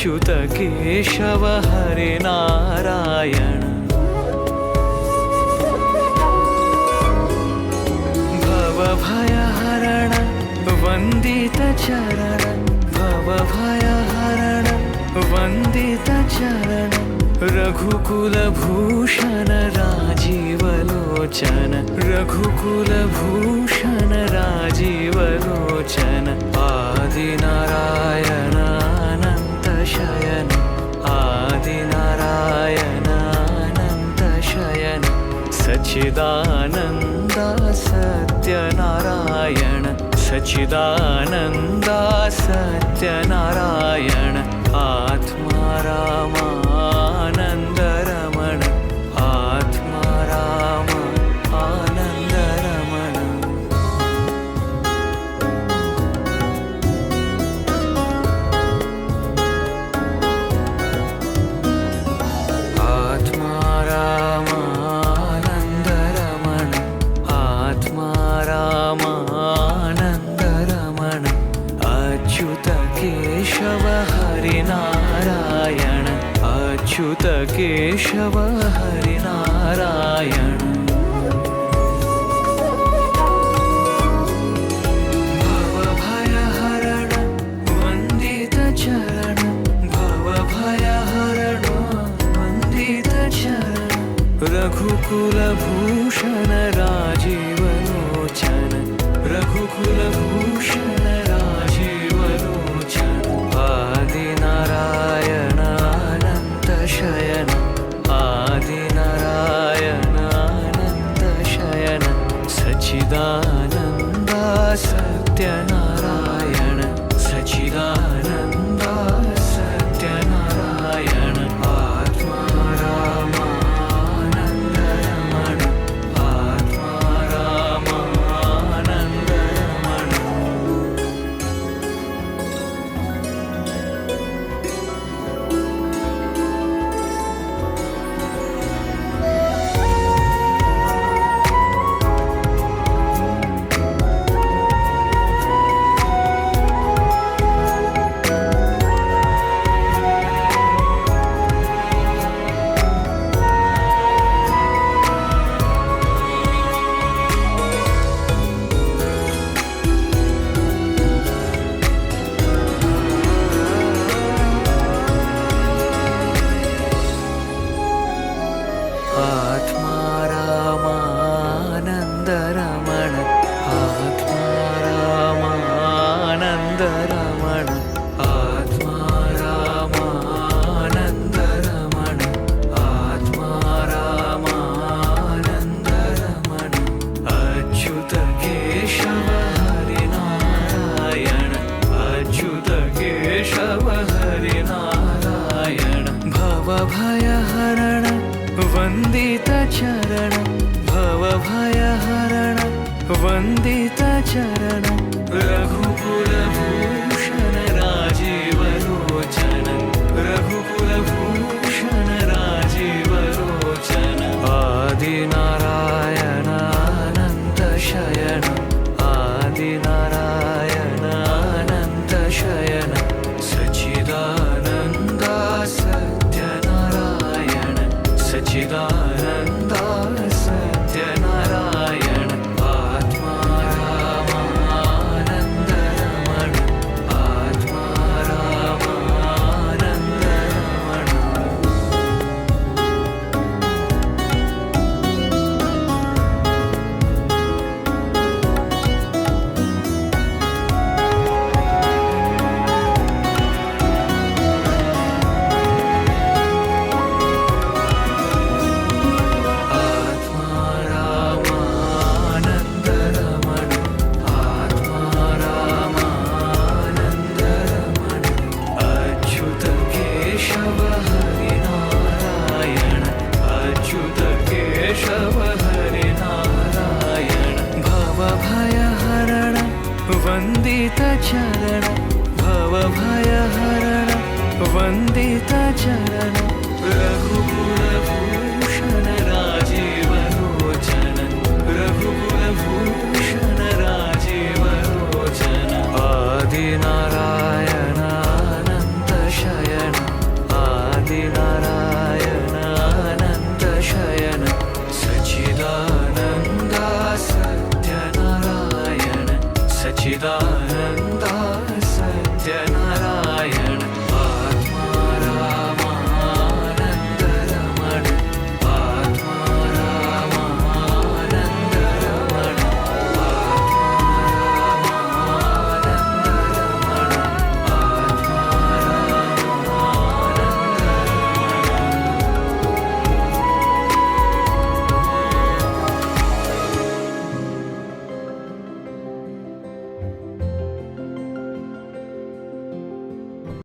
अच्युत केशव हरे नारायण भवभयहरण वन्दित चरण भवभयहरण वन्दित चरण रघुकुलभूषण राजीवलोचन रघुकुलभूषण राजीवलोचन आदिनारायण अनंत शयन आदिनारायण अनंत शयन सच्चिदानन्द सत्यनारायण सच्चिदानन्द सत्यनारायण आत्मा रामानन्द रमण आत्मा राम आनन्द रमण आत्मा रामानन्द रमण आत्मा रामानन्द रमण अच्युत केशव हरिनारायण अच्युत केशव हरिनारायण भवभयहरण वन्दित चरण भवभयहरण वन्दित चरण रघुकुलभूषण राजीवलोचन रघुकुलभूषण राजीवलोचन आदिनारायण अनंत शयन आदिनारायण अनंत शयन सच्चिदानन्द सत्यनारायण सच्चिदानन्द सत्यनारायण आत्मा रामानन्द रमण आत्मा रामानन्द रमण आत्मा रामानन्द रमण आत्मा रामानन्द रमण आत्मा रामानन्द रमण आत्मा रामानन्द रमण अच्युत केशव हरिनारायण अच्युत केशव हरिनारायण भवभयहरण वन्दित चरण भवभयहरण वन्दित चरण रघुकुलभूषण राजीवलोचन रघुकुलभूषण राजीवलोचन आदिनारायण अनंत शयन आदिनारायण अनंत शयन सच्चिदानन्द सत्यनारायण सच्चिदानन्द सत्यनारायण आत्मा रामानन्द रमण आत्मा रामानन्द रमण वन्दित चरण भवभयहरण वन्दित चरण रघुकुलभूषण राजीवलोचन रघुकुलभूषण राजीवलोचन आदिनारायण अनंत शयन निदान